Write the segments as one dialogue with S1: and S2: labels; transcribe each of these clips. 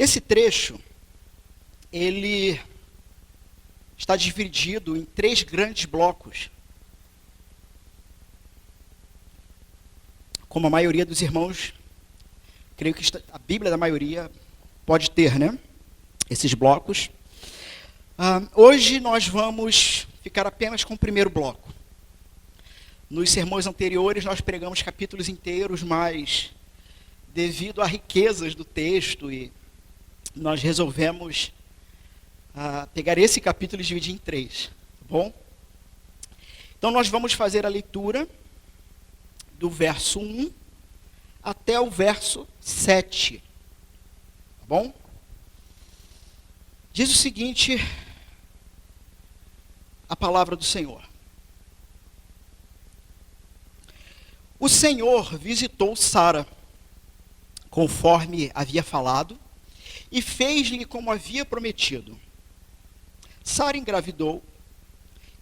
S1: Esse trecho, ele está dividido em 3 grandes blocos. Como a maioria dos irmãos, creio que a Bíblia da maioria pode ter, né? Esses blocos. Hoje nós vamos ficar apenas com o primeiro bloco. Nos sermões anteriores nós pregamos capítulos inteiros, mas devido a riquezas do texto, e nós resolvemos pegar esse capítulo e dividir em 3, tá bom? Então nós vamos fazer a leitura do verso 1 até o verso 7, tá bom? Diz o seguinte, a palavra do Senhor. O Senhor visitou Sara, conforme havia falado, e fez-lhe como havia prometido. Sara engravidou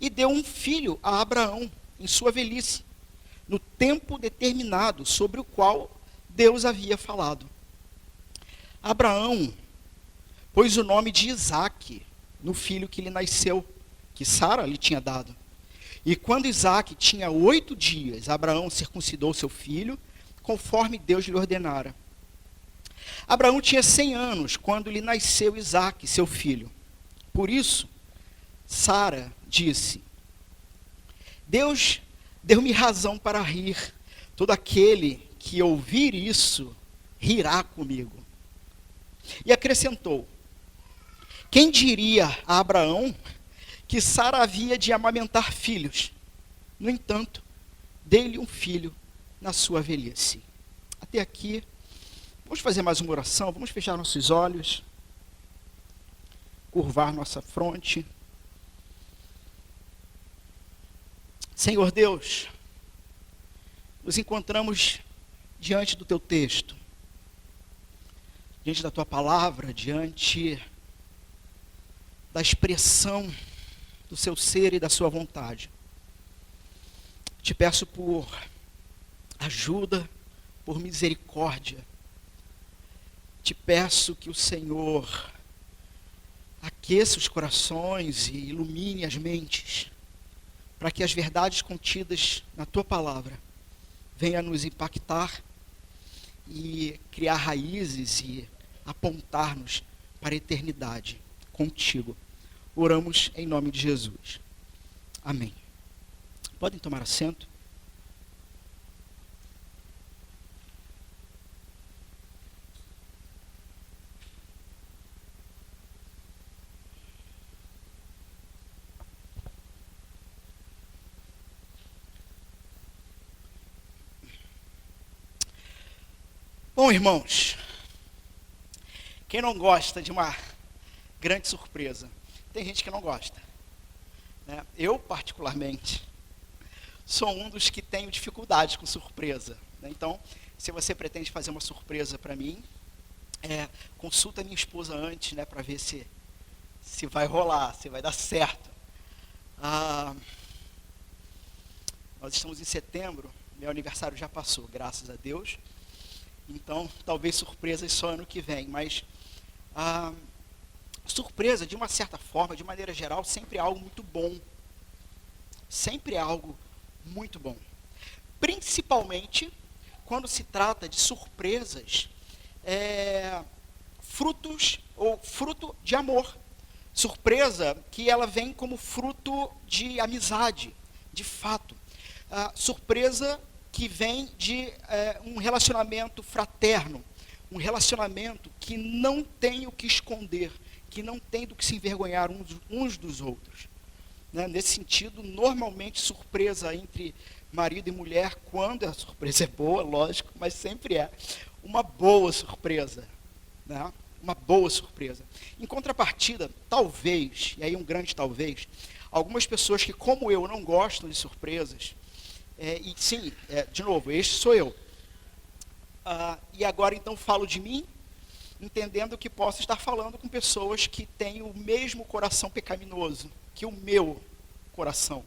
S1: e deu um filho a Abraão em sua velhice, no tempo determinado sobre o qual Deus havia falado. Abraão pôs o nome de Isaque no filho que lhe nasceu, que Sara lhe tinha dado. E quando Isaque tinha 8 dias, Abraão circuncidou seu filho, conforme Deus lhe ordenara. Abraão tinha 100 anos quando lhe nasceu Isaque, seu filho. Por isso, Sara disse: Deus deu-me razão para rir. Todo aquele que ouvir isso rirá comigo. E acrescentou: quem diria a Abraão que Sara havia de amamentar filhos? No entanto, dei-lhe um filho na sua velhice. Até aqui, vamos fazer mais uma oração, vamos fechar nossos olhos, curvar nossa fronte. Senhor Deus, nos encontramos diante do teu texto, diante da tua palavra, diante da expressão do seu ser e da sua vontade. Te peço por ajuda, por misericórdia. Te peço que o Senhor aqueça os corações e ilumine as mentes, para que as verdades contidas na tua palavra venham a nos impactar e criar raízes e apontar-nos para a eternidade contigo. Oramos em nome de Jesus. Amém. Podem tomar assento. Bom, irmãos, quem não gosta de uma grande surpresa? Tem gente que não gosta, né? Eu, particularmente, sou um dos que tenho dificuldade com surpresa, né? Então, se você pretende fazer uma surpresa para mim, consulta a minha esposa antes, né, para ver se vai rolar, se vai dar certo. Nós estamos em setembro, meu aniversário já passou, graças a Deus. Então, talvez surpresas só ano que vem, mas surpresa, de uma certa forma, de maneira geral, sempre é algo muito bom. Sempre é algo muito bom. Principalmente quando se trata de surpresas fruto de amor. Surpresa que ela vem como fruto de amizade, de fato. Surpresa que vem de um relacionamento fraterno, um relacionamento que não tem o que esconder, que não tem do que se envergonhar uns dos outros. Né? Nesse sentido, normalmente surpresa entre marido e mulher, quando a surpresa é boa, lógico, mas sempre é uma boa surpresa, né? Uma boa surpresa. Em contrapartida, talvez, e aí um grande talvez, algumas pessoas que, como eu, não gostam de surpresas, e sim, de novo, este sou eu. E agora então falo de mim, entendendo que posso estar falando com pessoas que têm o mesmo coração pecaminoso que o meu coração.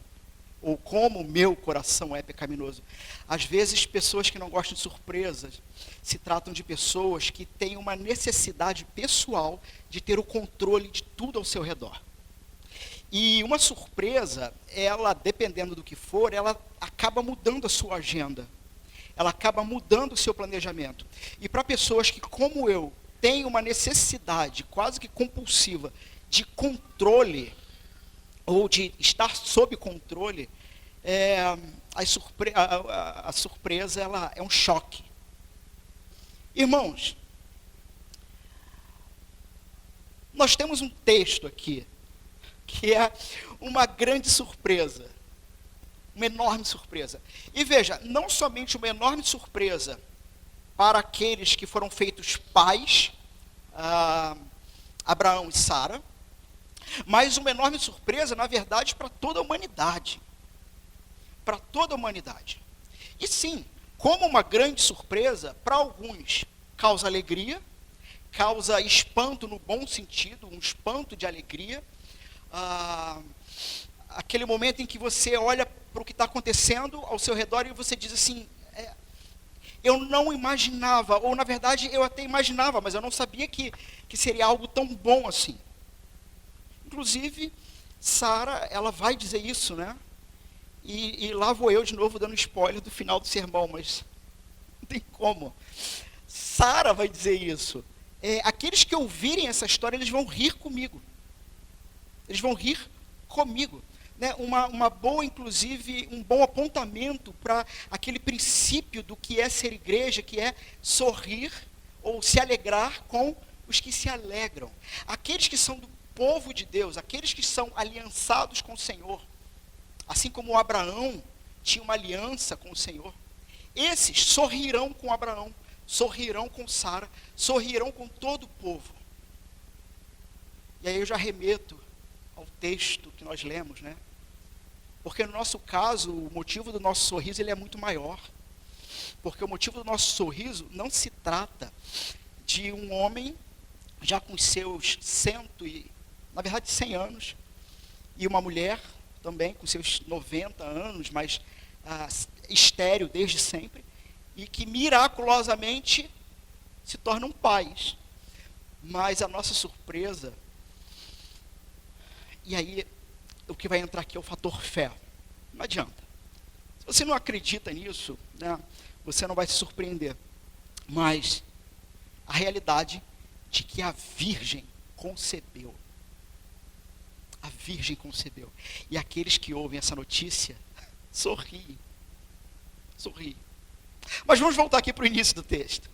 S1: ou como o meu coração é pecaminoso. Às vezes, pessoas que não gostam de surpresas se tratam de pessoas que têm uma necessidade pessoal de ter o controle de tudo ao seu redor. E uma surpresa, ela, dependendo do que for, ela acaba mudando a sua agenda. Ela acaba mudando o seu planejamento. E para pessoas que, como eu, têm uma necessidade quase que compulsiva de controle, ou de estar sob controle, a surpresa ela é um choque. Irmãos, nós temos um texto aqui, que é uma grande surpresa, uma enorme surpresa. E veja, não somente uma enorme surpresa para aqueles que foram feitos pais, Abraão e Sara, mas uma enorme surpresa, na verdade, para toda a humanidade. Para toda a humanidade. E sim, como uma grande surpresa, para alguns causa alegria, causa espanto no bom sentido, um espanto de alegria. Aquele momento em que você olha para o que está acontecendo ao seu redor e você diz assim, eu não imaginava, ou na verdade eu até imaginava, mas eu não sabia que seria algo tão bom assim. Inclusive, Sara, ela vai dizer isso, né? E lá vou eu de novo dando spoiler do final do sermão, mas não tem como. Sara vai dizer isso. Aqueles que ouvirem essa história, eles vão rir comigo. Eles vão rir comigo. Né? Uma boa, inclusive, um bom apontamento para aquele princípio do que é ser igreja, que é sorrir ou se alegrar com os que se alegram. Aqueles que são do povo de Deus, aqueles que são aliançados com o Senhor, assim como Abraão tinha uma aliança com o Senhor, esses sorrirão com Abraão, sorrirão com Sara, sorrirão com todo o povo. E aí eu já remeto ao texto que nós lemos, né? Porque no nosso caso, o motivo do nosso sorriso ele é muito maior. Porque o motivo do nosso sorriso não se trata de um homem já com seus 100 anos, e uma mulher também com seus 90 anos, mas estéril desde sempre, e que miraculosamente se tornam pais. Mas a nossa surpresa, e aí o que vai entrar aqui é o fator fé. Não adianta. Se você não acredita nisso, né, você não vai se surpreender. Mas a realidade de que a Virgem concebeu. A Virgem concebeu. E aqueles que ouvem essa notícia, sorriem. Sorriem. Mas vamos voltar aqui para o início do texto.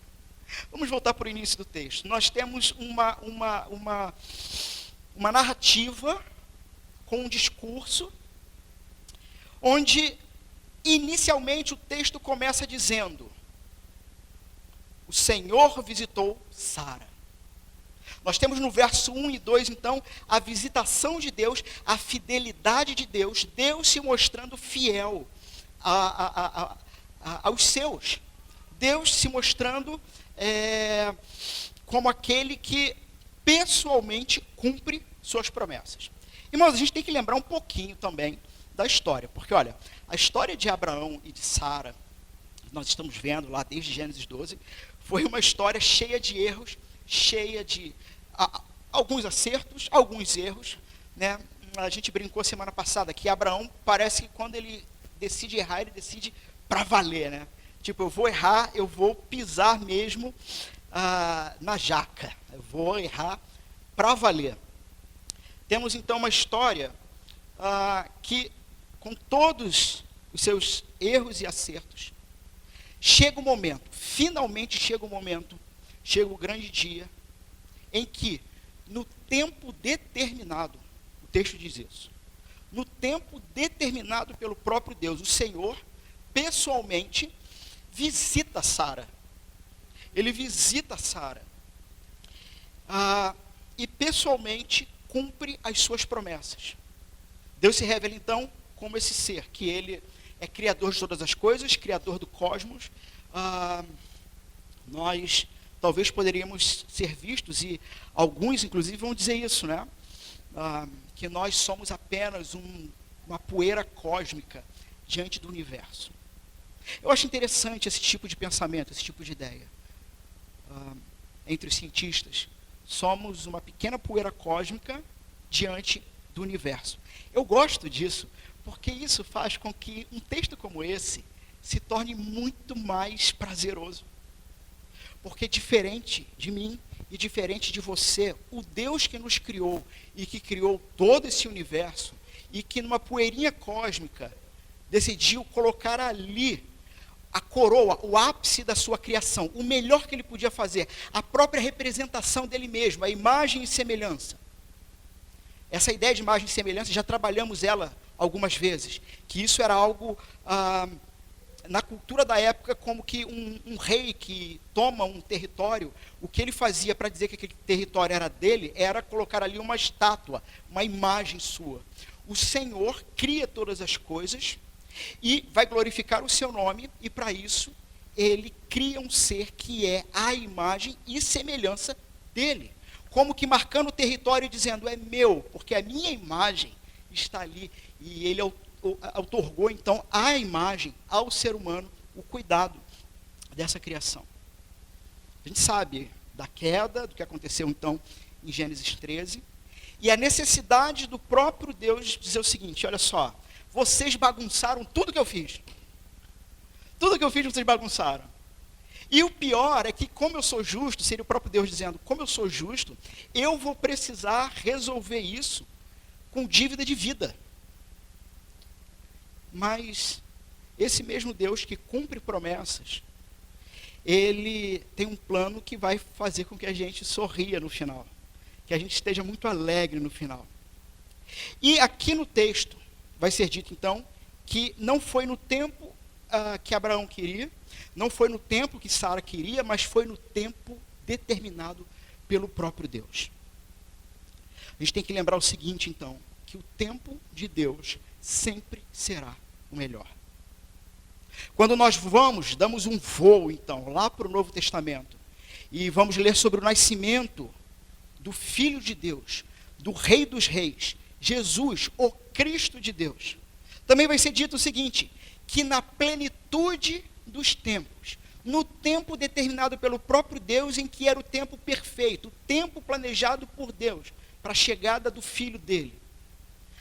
S1: Vamos voltar para o início do texto. Nós temos uma narrativa com um discurso, onde inicialmente o texto começa dizendo: o Senhor visitou Sara. Nós temos no verso 1 e 2, então, a visitação de Deus, a fidelidade de Deus, Deus se mostrando fiel aos seus. Deus se mostrando como aquele que pessoalmente cumpre suas promessas. Irmãos, a gente tem que lembrar um pouquinho também da história, porque olha, a história de Abraão e de Sara, nós estamos vendo lá desde Gênesis 12, foi uma história cheia de erros, cheia de alguns acertos, alguns erros, né? A gente brincou semana passada que Abraão parece que quando ele decide errar, ele decide para valer, né? Tipo, eu vou errar, eu vou pisar mesmo na jaca, eu vou errar para valer. Temos então uma história que, com todos os seus erros e acertos, chega o momento, finalmente chega o momento, chega o grande dia, em que, no tempo determinado, o texto diz isso, no tempo determinado pelo próprio Deus, o Senhor, pessoalmente, visita Sara. Ele visita Sara. E pessoalmente cumpre as suas promessas. Deus se revela então como esse ser, que ele é criador de todas as coisas, criador do cosmos. Nós talvez poderíamos ser vistos, e alguns inclusive vão dizer isso, né? Que nós somos apenas uma poeira cósmica diante do universo. Eu acho interessante esse tipo de pensamento, esse tipo de ideia. Entre os cientistas, somos uma pequena poeira cósmica diante do universo. Eu gosto disso, porque isso faz com que um texto como esse se torne muito mais prazeroso. Porque diferente de mim e diferente de você, o Deus que nos criou e que criou todo esse universo e que numa poeirinha cósmica decidiu colocar ali a coroa, o ápice da sua criação, o melhor que ele podia fazer, a própria representação dele mesmo, a imagem e semelhança. Essa ideia de imagem e semelhança, já trabalhamos ela algumas vezes, que isso era algo, na cultura da época, como que um rei que toma um território, o que ele fazia para dizer que aquele território era dele, era colocar ali uma estátua, uma imagem sua. O Senhor cria todas as coisas, e vai glorificar o seu nome, e para isso, ele cria um ser que é a imagem e semelhança dele. Como que marcando o território e dizendo, é meu, porque a minha imagem está ali. E ele outorgou, então, à imagem, ao ser humano, o cuidado dessa criação. A gente sabe da queda, do que aconteceu, então, em Gênesis 13, e a necessidade do próprio Deus dizer o seguinte, olha só, vocês bagunçaram tudo que eu fiz. Tudo que eu fiz, vocês bagunçaram. E o pior é que, como eu sou justo, seria o próprio Deus dizendo, como eu sou justo, eu vou precisar resolver isso com dívida de vida. Mas esse mesmo Deus que cumpre promessas, ele tem um plano que vai fazer com que a gente sorria no final. Que a gente esteja muito alegre no final. E aqui no texto, vai ser dito, então, que não foi no tempo que Abraão queria, não foi no tempo que Sara queria, mas foi no tempo determinado pelo próprio Deus. A gente tem que lembrar o seguinte, então, que o tempo de Deus sempre será o melhor. Quando nós damos um voo, então, lá para o Novo Testamento, e vamos ler sobre o nascimento do Filho de Deus, do Rei dos Reis, Jesus, o Cristo de Deus. Também vai ser dito o seguinte, que na plenitude dos tempos, no tempo determinado pelo próprio Deus, em que era o tempo perfeito, o tempo planejado por Deus, para a chegada do Filho dele.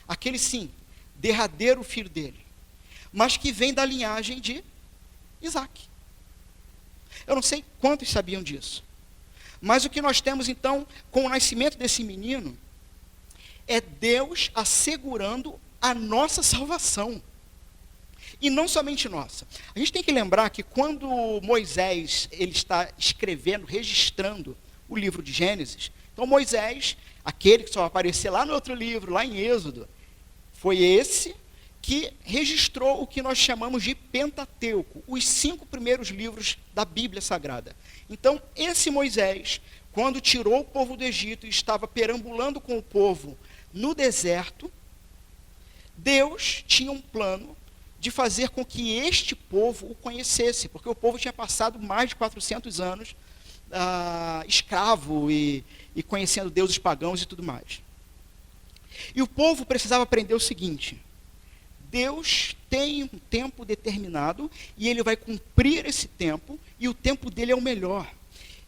S1: Aquele sim, derradeiro Filho dele, mas que vem da linhagem de Isaac. Eu não sei quantos sabiam disso, mas o que nós temos então, com o nascimento desse menino, é Deus assegurando a nossa salvação. E não somente nossa. A gente tem que lembrar que quando Moisés ele está escrevendo, registrando o livro de Gênesis, então Moisés, aquele que só vai aparecer lá no outro livro, lá em Êxodo, foi esse que registrou o que nós chamamos de Pentateuco, os 5 primeiros livros da Bíblia Sagrada. Então, esse Moisés, quando tirou o povo do Egito e estava perambulando com o povo no deserto, Deus tinha um plano de fazer com que este povo o conhecesse, porque o povo tinha passado mais de 400 anos escravo e conhecendo deuses pagãos e tudo mais. E o povo precisava aprender o seguinte, Deus tem um tempo determinado e ele vai cumprir esse tempo e o tempo dele é o melhor.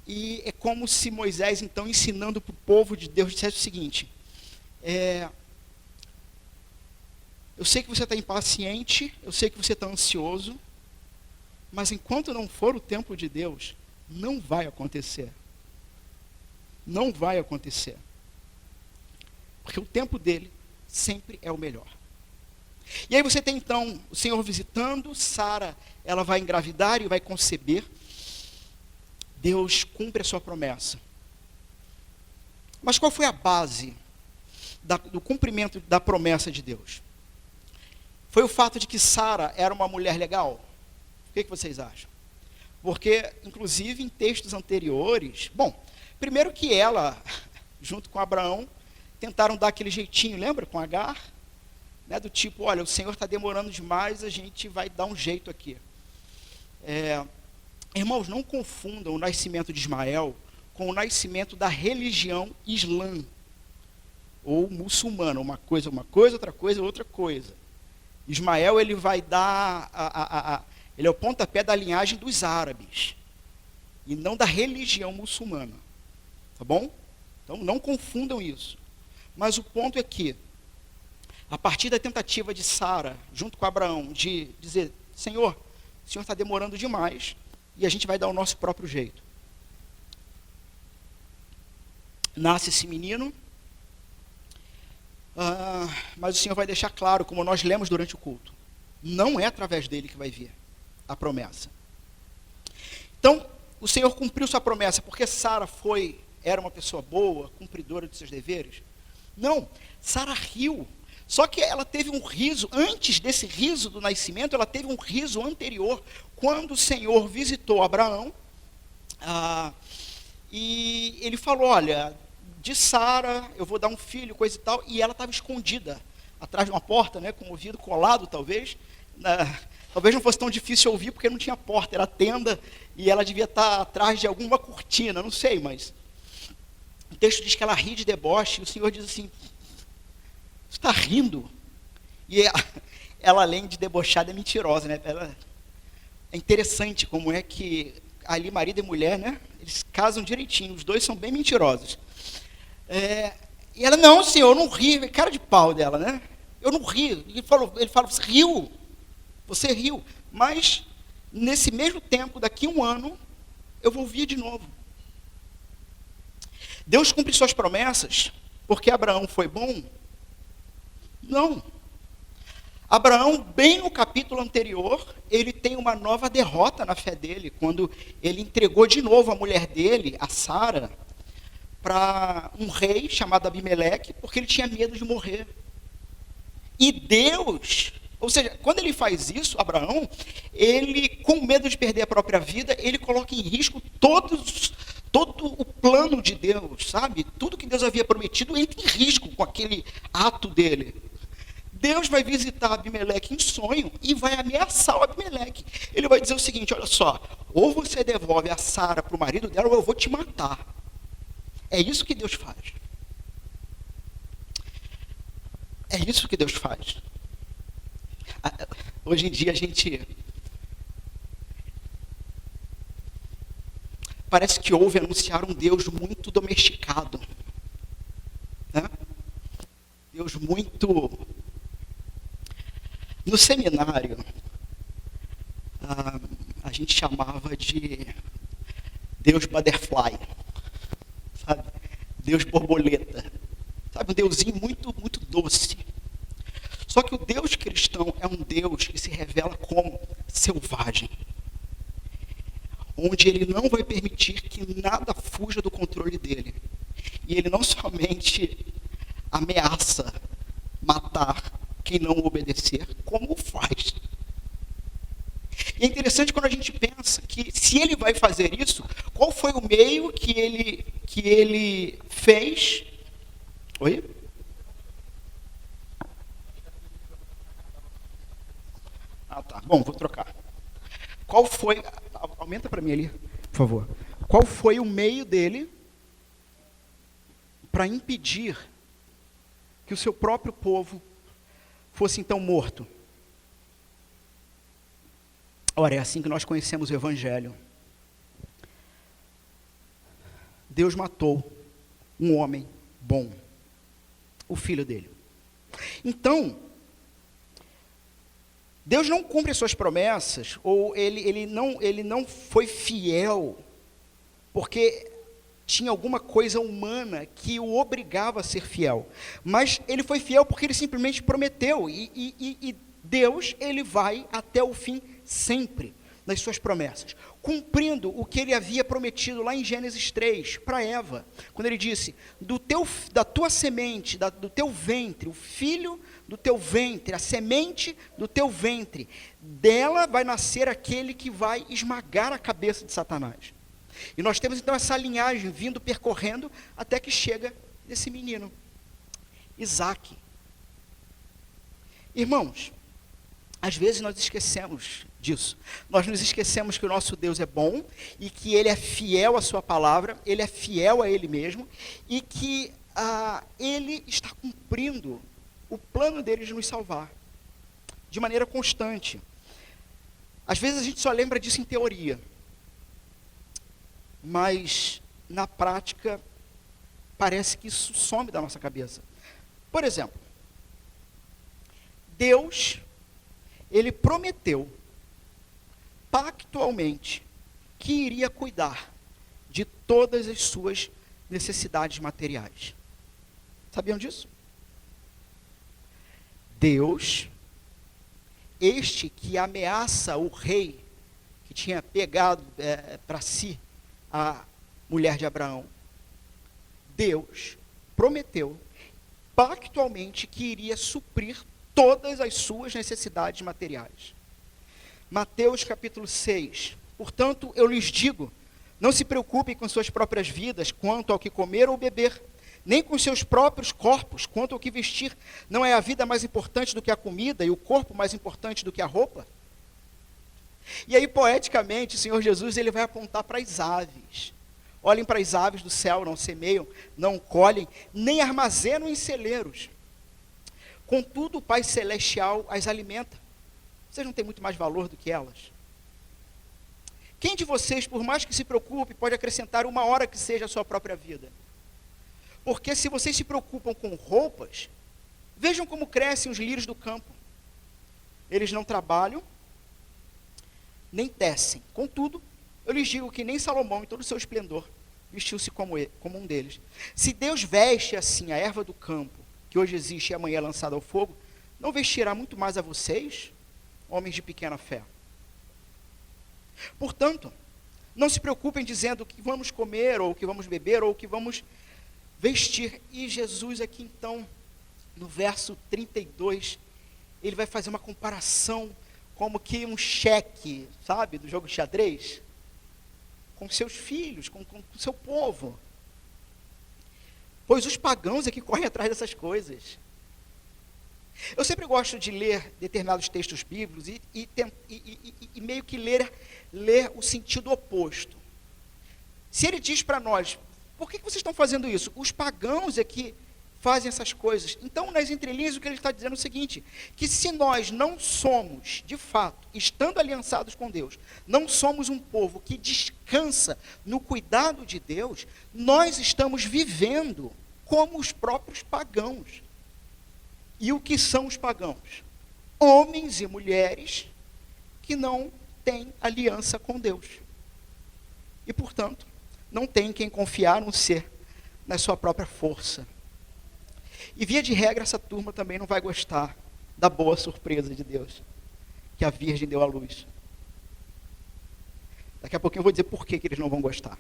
S1: E é como se Moisés, então, ensinando para o povo de Deus, dissesse o seguinte, eu sei que você está impaciente, eu sei que você está ansioso, mas enquanto não for o tempo de Deus, não vai acontecer. Não vai acontecer. Porque o tempo dele sempre é o melhor. E aí você tem então o Senhor visitando, Sara, ela vai engravidar e vai conceber. Deus cumpre a sua promessa. Mas qual foi a base do cumprimento da promessa de Deus? Foi o fato de que Sara era uma mulher legal? O que vocês acham? Porque, inclusive, em textos anteriores, primeiro que ela, junto com Abraão, tentaram dar aquele jeitinho, lembra? Com Agar, né, do tipo, olha, o Senhor está demorando demais, a gente vai dar um jeito aqui. Irmãos, não confundam o nascimento de Ismael com o nascimento da religião islã, ou muçulmana, uma coisa, outra coisa, outra coisa. Ismael, ele vai dar, ele é o pontapé da linhagem dos árabes, e não da religião muçulmana, tá bom? Então não confundam isso. Mas o ponto é que, a partir da tentativa de Sara, junto com Abraão, de dizer, Senhor, o Senhor está demorando demais, e a gente vai dar o nosso próprio jeito. Nasce esse menino, mas o Senhor vai deixar claro, como nós lemos durante o culto, não é através dele que vai vir a promessa. Então, o Senhor cumpriu sua promessa, porque Sara era uma pessoa boa, cumpridora de seus deveres? Não, Sara riu, só que ela teve um riso, antes desse riso do nascimento, ela teve um riso anterior, quando o Senhor visitou Abraão, e ele falou, olha, de Sara, eu vou dar um filho, coisa e tal, e ela estava escondida, atrás de uma porta, né, com o ouvido colado, talvez não fosse tão difícil ouvir, porque não tinha porta, era tenda, e ela devia estar atrás de alguma cortina, não sei, mas o texto diz que ela ri de deboche, e o Senhor diz assim, você está rindo? E ela, além de debochada, é mentirosa, né? É interessante como é que ali marido e mulher, né, eles casam direitinho, os dois são bem mentirosos. E ela, não, Senhor, eu não ri, cara de pau dela, né? Eu não ri. Ele fala, você riu, mas nesse mesmo tempo, daqui a um ano, eu vou vir de novo. Deus cumpre suas promessas porque Abraão foi bom? Não. Abraão, bem no capítulo anterior, ele tem uma nova derrota na fé dele, quando ele entregou de novo a mulher dele, a Sara, para um rei chamado Abimeleque, porque ele tinha medo de morrer. E Deus, ou seja, quando ele faz isso, Abraão, ele, com medo de perder a própria vida, ele coloca em risco todo o plano de Deus, sabe? Tudo que Deus havia prometido entra em risco com aquele ato dele. Deus vai visitar Abimeleque em sonho e vai ameaçar o Abimeleque. Ele vai dizer o seguinte, olha só, ou você devolve a Sara para o marido dela, ou eu vou te matar. É isso que Deus faz. É isso que Deus faz. Hoje em dia a gente parece que ouve anunciar um Deus muito domesticado, né? Deus muito... No seminário, a gente chamava de Deus butterfly, sabe? Deus borboleta, sabe? Um deusinho muito, muito doce. Só que o Deus cristão é um Deus que se revela como selvagem, onde ele não vai permitir que nada fuja do controle dele. E ele não somente ameaça matar quem não obedecer, como o faz. E é interessante quando a gente pensa que, se ele vai fazer isso, qual foi o meio que ele fez? Oi? Tá. Bom, vou trocar. Qual foi... Aumenta para mim ali, por favor. Qual foi o meio dele para impedir que o seu próprio povo fosse então morto? Ora, é assim que nós conhecemos o Evangelho. Deus matou um homem bom, o filho dele. Então, Deus não cumpre as suas promessas, ou ele não foi fiel, porque tinha alguma coisa humana que o obrigava a ser fiel. Mas ele foi fiel porque ele simplesmente prometeu. E Deus, ele vai até o fim sempre nas suas promessas, cumprindo o que ele havia prometido lá em Gênesis 3, para Eva, quando ele disse, da tua semente, do teu ventre, o filho do teu ventre, a semente do teu ventre, dela vai nascer aquele que vai esmagar a cabeça de Satanás. E nós temos então essa linhagem vindo, percorrendo, até que chega esse menino, Isaque. Irmãos, às vezes nós esquecemos disso. Nós nos esquecemos que o nosso Deus é bom, e que Ele é fiel à sua palavra, Ele é fiel a Ele mesmo, e que Ele está cumprindo o plano dele de nos salvar. de maneira constante. Às vezes a gente só lembra disso em teoria, mas na prática parece que isso some da nossa cabeça. Por exemplo, Deus, ele prometeu pactualmente que iria cuidar de todas as suas necessidades materiais. Sabiam disso? Deus, este que ameaça o rei que tinha pegado para si a mulher de Abraão, Deus prometeu pactualmente que iria suprir todas as suas necessidades materiais. Mateus capítulo 6. Portanto, eu lhes digo, não se preocupem com suas próprias vidas, quanto ao que comer ou beber, nem com seus próprios corpos, quanto ao que vestir. Não é a vida mais importante do que a comida, e o corpo mais importante do que a roupa? E aí, poeticamente, o Senhor Jesus ele vai apontar para as aves. Olhem para as aves do céu, não semeiam, não colhem, nem armazenam em celeiros. Contudo, o Pai Celestial as alimenta. Vocês não têm muito mais valor do que elas? Quem de vocês, por mais que se preocupe, pode acrescentar uma hora que seja a sua própria vida? Porque se vocês se preocupam com roupas, vejam como crescem os lírios do campo. Eles não trabalham, nem tecem. Contudo, eu lhes digo que nem Salomão, em todo o seu esplendor, vestiu-se como um deles. Se Deus veste assim a erva do campo, que hoje existe e amanhã é lançada ao fogo, não vestirá muito mais a vocês, homens de pequena fé? Portanto, não se preocupem dizendo o que vamos comer, ou o que vamos beber, ou o que vamos vestir. E Jesus aqui então, no verso 32, ele vai fazer uma comparação, como que um cheque, sabe, do jogo de xadrez, com seus filhos, com o seu povo. Pois os pagãos é que correm atrás dessas coisas. Eu sempre gosto de ler determinados textos bíblicos e meio que ler o sentido oposto. Se ele diz para nós, por que vocês estão fazendo isso? Os pagãos é que fazem essas coisas. Então, nas entrelinhas, o que ele está dizendo é o seguinte, que se nós não somos, de fato, estando aliançados com Deus, não somos um povo que descansa no cuidado de Deus, nós estamos vivendo como os próprios pagãos. E o que são os pagãos? Homens e mulheres que não têm aliança com Deus. E, portanto, não tem quem confiar a não ser na sua própria força. E, via de regra, essa turma também não vai gostar da boa surpresa de Deus, que a Virgem deu à luz. Daqui a pouquinho eu vou dizer por que eles não vão gostar.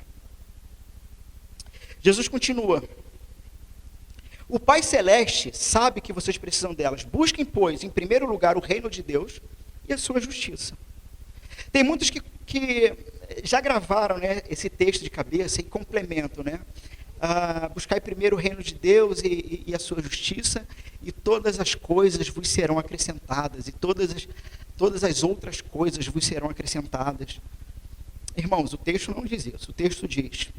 S1: Jesus continua. O Pai Celeste sabe que vocês precisam delas. Busquem, pois, em primeiro lugar o reino de Deus e a sua justiça. Tem muitos que já gravaram, né, esse texto de cabeça e complementam, né? Buscai primeiro o reino de Deus e a sua justiça, e todas as coisas vos serão acrescentadas, e todas as outras coisas vos serão acrescentadas. Irmãos, o texto não diz isso. O texto diz: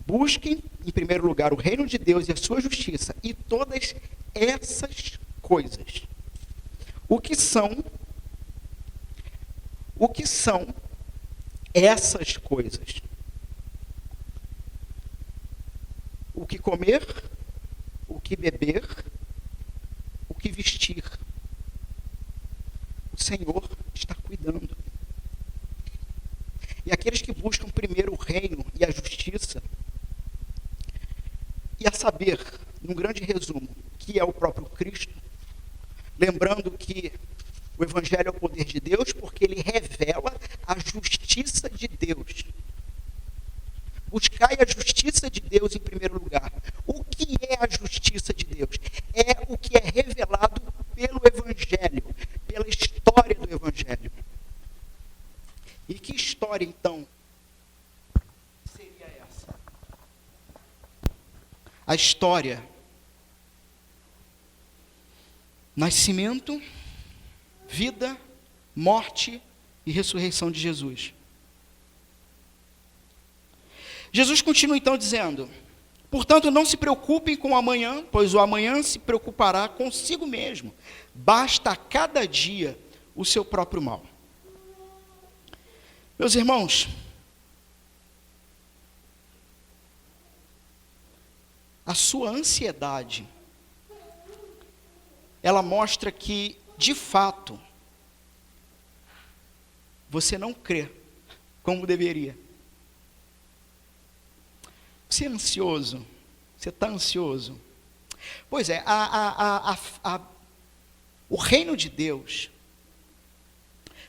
S1: busquem em primeiro lugar o reino de Deus e a sua justiça, e todas essas coisas. O que são essas coisas? O que comer, o que beber, o que vestir. O Senhor está cuidando. E aqueles que buscam primeiro o reino e a justiça, e a saber, num grande resumo, que é o próprio Cristo, lembrando que o Evangelho é o poder de Deus, porque ele revela a justiça de Deus. Buscai a justiça de Deus em primeiro lugar. O que é a justiça de Deus? É o que é revelado pelo Evangelho, pela história do Evangelho. E que história, então, seria essa? A história: nascimento, vida, morte e ressurreição de Jesus. Jesus continua então dizendo: Portanto, não se preocupem com o amanhã, pois o amanhã se preocupará consigo mesmo. Basta a cada dia o seu próprio mal. Meus irmãos, a sua ansiedade, ela mostra que, de fato, você não crê como deveria. Você é ansioso? Você está ansioso? Pois é, o reino de Deus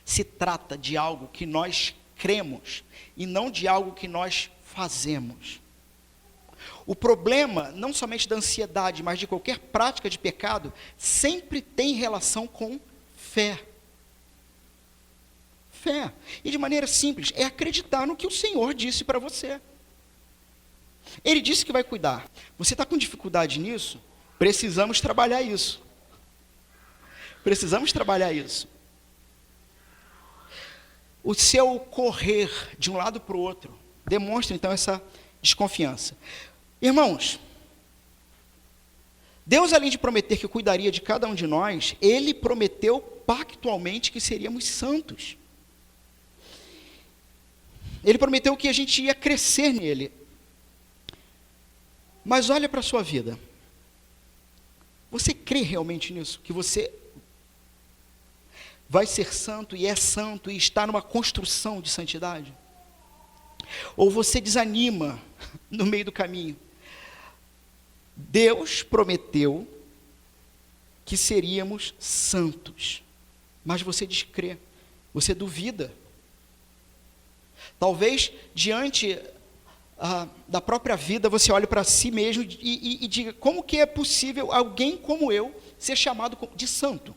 S1: se trata de algo que nós cremos e não de algo que nós fazemos. O problema, não somente da ansiedade, mas de qualquer prática de pecado, sempre tem relação com fé. Fé. E de maneira simples, é acreditar no que o Senhor disse para você. Ele disse que vai cuidar. Você está com dificuldade nisso? Precisamos trabalhar isso. Precisamos trabalhar isso. O seu correr de um lado para o outro demonstra então essa desconfiança. Irmãos, Deus, além de prometer que cuidaria de cada um de nós, Ele prometeu pactualmente que seríamos santos. Ele prometeu que a gente ia crescer nele. Mas olha para a sua vida. Você crê realmente nisso? Que você vai ser santo e está numa construção de santidade? Ou você desanima no meio do caminho? Deus prometeu que seríamos santos, mas você descrê, você duvida. Talvez diante da própria vida você olhe para si mesmo e diga: como que é possível alguém como eu ser chamado de santo?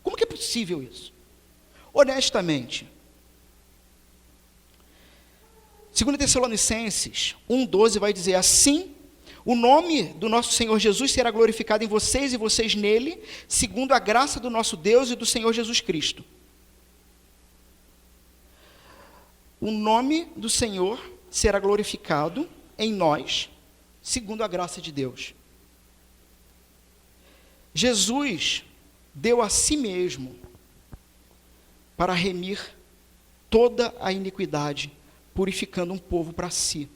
S1: Como que é possível isso? Honestamente, 2 Tessalonicenses 1,12 vai dizer: assim, o nome do nosso Senhor Jesus será glorificado em vocês e vocês nele, segundo a graça do nosso Deus e do Senhor Jesus Cristo. O nome do Senhor será glorificado em nós, segundo a graça de Deus. Jesus deu a si mesmo para remir toda a iniquidade, purificando um povo para si.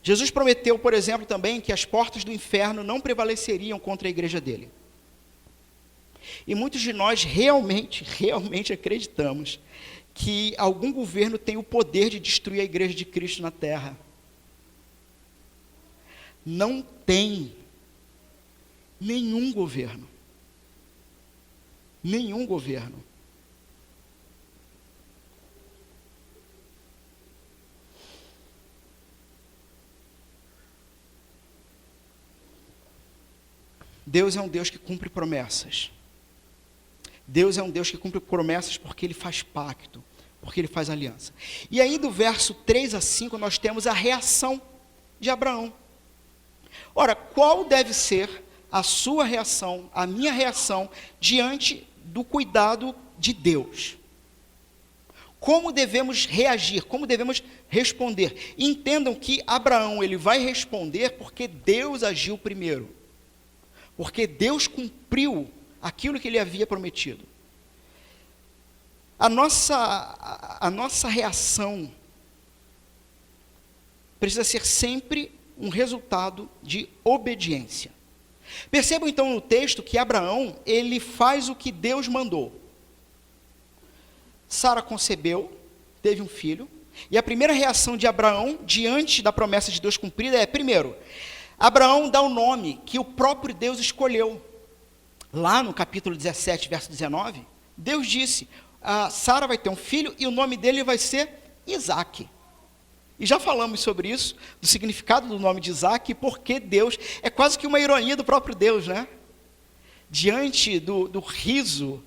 S1: Jesus prometeu, por exemplo, também que as portas do inferno não prevaleceriam contra a igreja dele. E muitos de nós realmente acreditamos que algum governo tem o poder de destruir a igreja de Cristo na terra. Não tem nenhum governo. Nenhum governo. Deus é um Deus que cumpre promessas. Deus é um Deus que cumpre promessas porque Ele faz pacto, porque Ele faz aliança. E aí do verso 3 a 5 nós temos a reação de Abraão. Ora, qual deve ser a sua reação, a minha reação, diante do cuidado de Deus? Como devemos reagir? Como devemos responder? Entendam que Abraão, ele vai responder porque Deus agiu primeiro. Porque Deus cumpriu aquilo que ele havia prometido. A nossa reação precisa ser sempre um resultado de obediência. Percebam então no texto que Abraão, ele faz o que Deus mandou. Sara concebeu, teve um filho, e a primeira reação de Abraão, diante da promessa de Deus cumprida, é, primeiro, Abraão dá o nome que o próprio Deus escolheu. Lá no capítulo 17, verso 19, Deus disse: Sara vai ter um filho e o nome dele vai ser Isaque. E já falamos sobre isso, do significado do nome de Isaque, porque Deus, é quase que uma ironia do próprio Deus, né? Diante do riso,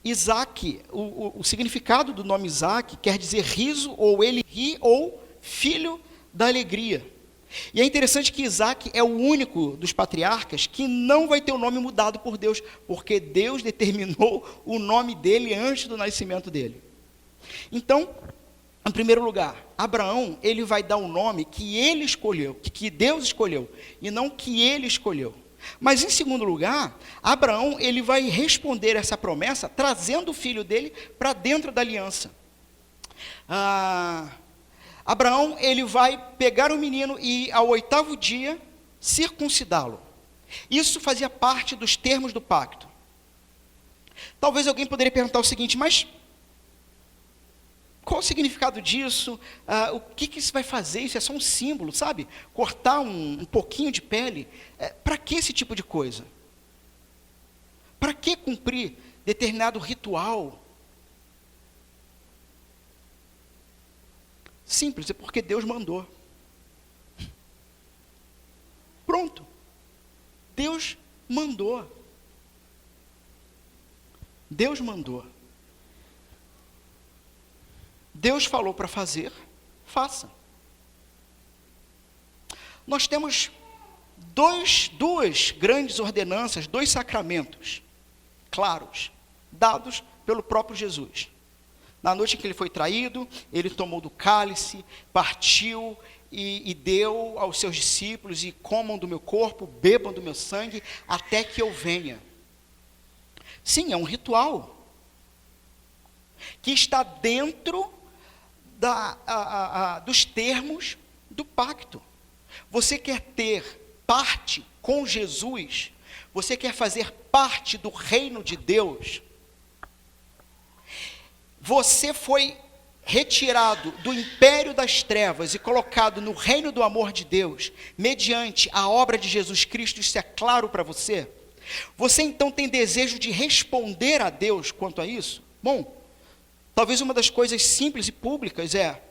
S1: Isaque, o significado do nome Isaque quer dizer riso, ou ele ri, ou filho da alegria. E é interessante que Isaque é o único dos patriarcas que não vai ter o nome mudado por Deus, porque Deus determinou o nome dele antes do nascimento dele. Então, Em primeiro lugar, Abraão, ele vai dar o nome que ele escolheu, que Deus escolheu, e não que ele escolheu. Mas em segundo lugar, Abraão, ele vai responder essa promessa trazendo o filho dele para dentro da aliança. Abraão, ele vai pegar o menino e ao 8º dia circuncidá-lo. Isso fazia parte dos termos do pacto. Talvez alguém poderia perguntar o seguinte, mas qual o significado disso? O que isso vai fazer? Isso é só um símbolo, sabe? Cortar um pouquinho de pele. Para que esse tipo de coisa? Para que cumprir determinado ritual? Simples, é porque Deus mandou. Pronto. Deus mandou. Deus mandou. Deus falou para fazer, faça. Nós temos duas grandes ordenanças, 2 sacramentos claros, dados pelo próprio Jesus. Na noite em que ele foi traído, ele tomou do cálice, partiu e deu aos seus discípulos, e comam do meu corpo, bebam do meu sangue, até que eu venha. Sim, é um ritual que está dentro dos termos do pacto. Você quer ter parte com Jesus? Você quer fazer parte do reino de Deus? Você foi retirado do império das trevas e colocado no reino do amor de Deus, mediante a obra de Jesus Cristo. Isso é claro para você? Você então tem desejo de responder a Deus quanto a isso? Bom, talvez uma das coisas simples e públicas é: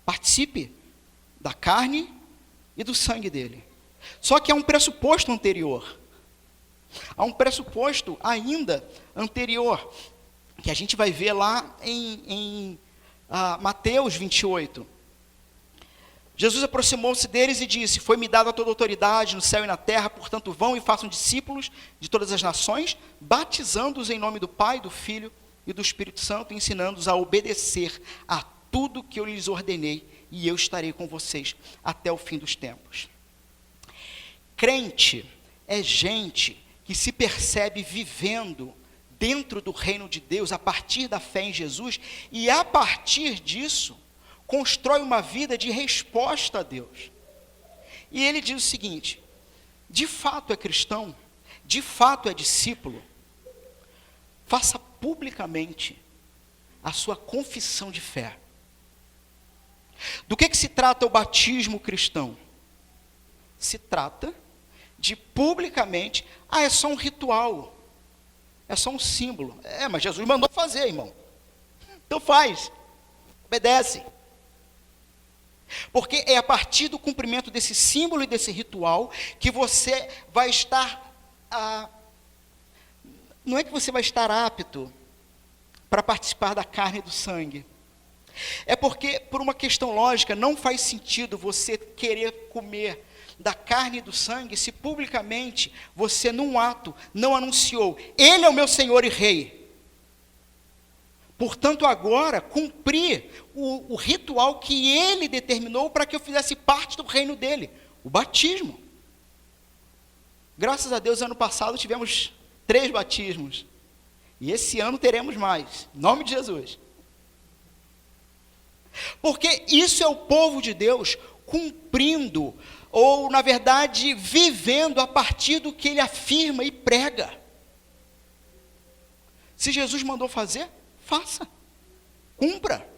S1: participe da carne e do sangue dele. Só que há um pressuposto anterior. Há um pressuposto ainda anterior, que a gente vai ver lá em Mateus 28. Jesus aproximou-se deles e disse: foi-me dada toda a autoridade no céu e na terra, portanto vão e façam discípulos de todas as nações, batizando-os em nome do Pai, do Filho e do Espírito Santo, ensinando-os a obedecer a tudo que eu lhes ordenei, e eu estarei com vocês até o fim dos tempos. Crente é gente que se percebe vivendo dentro do reino de Deus, a partir da fé em Jesus, e a partir disso, constrói uma vida de resposta a Deus. E ele diz o seguinte: de fato é cristão, de fato é discípulo, faça publicamente a sua confissão de fé. Do que se trata o batismo cristão? Se trata de publicamente, é só um ritual, é só um símbolo. Mas Jesus mandou fazer, irmão. Então faz, obedece. Porque é a partir do cumprimento desse símbolo e desse ritual que você vai estar, não é que você vai estar apto para participar da carne e do sangue. É porque, por uma questão lógica, não faz sentido você querer comer da carne e do sangue se publicamente você, num ato, não anunciou: Ele é o meu Senhor e Rei. Portanto, agora, cumprir o ritual que Ele determinou para que eu fizesse parte do reino dEle, o batismo. Graças a Deus, ano passado tivemos 3 batismos. E esse ano teremos mais, em nome de Jesus. Porque isso é o povo de Deus cumprindo, ou na verdade, vivendo a partir do que Ele afirma e prega. Se Jesus mandou fazer, faça, cumpra.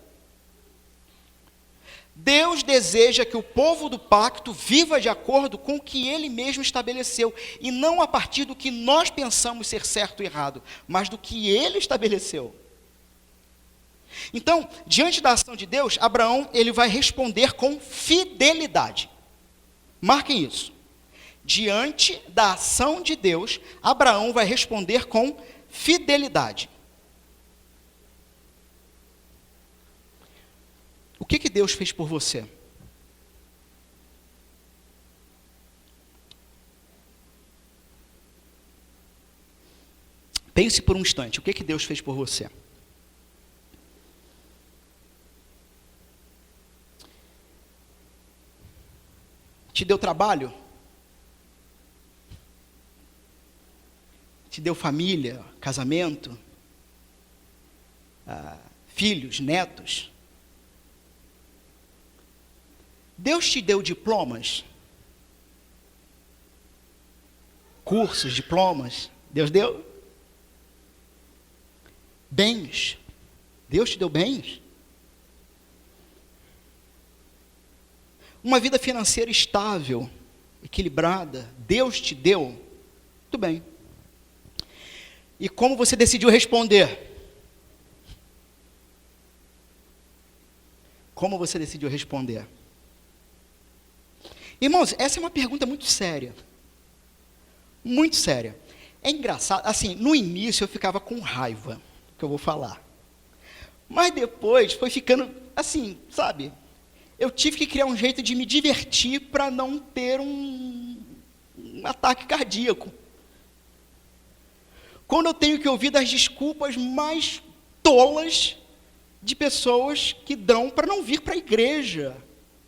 S1: Deus deseja que o povo do pacto viva de acordo com o que Ele mesmo estabeleceu, e não a partir do que nós pensamos ser certo e errado, mas do que Ele estabeleceu. Então, diante da ação de Deus, Abraão, ele vai responder com fidelidade. Marquem isso. Diante da ação de Deus, Abraão vai responder com fidelidade. O que Deus fez por você? Pense por um instante, o que Deus fez por você? Te deu trabalho? Te deu família, casamento, filhos, netos? Deus te deu diplomas? Cursos, diplomas? Deus deu? Bens? Deus te deu bens? Uma vida financeira estável, equilibrada, Deus te deu? Muito bem. E como você decidiu responder? Como você decidiu responder? Irmãos, essa é uma pergunta muito séria. Muito séria. É engraçado, assim, no início eu ficava com raiva do que eu vou falar. Mas depois foi ficando, assim, sabe? Eu tive que criar um jeito de me divertir para não ter um ataque cardíaco. Quando eu tenho que ouvir das desculpas mais tolas de pessoas que dão para não vir para a igreja,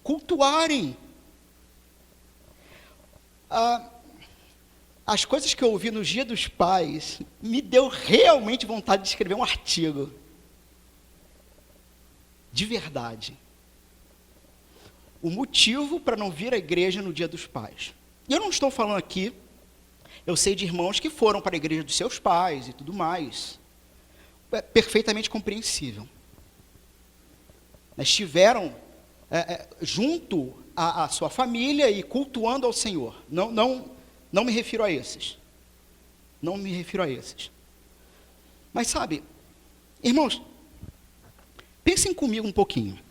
S1: cultuarem. As coisas que eu ouvi no Dia dos Pais me deu realmente vontade de escrever um artigo. De verdade. O motivo para não vir à igreja no Dia dos Pais. E eu não estou falando aqui, eu sei de irmãos que foram para a igreja dos seus pais e tudo mais. É perfeitamente compreensível. Estiveram junto à sua família e cultuando ao Senhor. Não me refiro a esses. Não me refiro a esses. Mas sabe, irmãos, pensem comigo um pouquinho.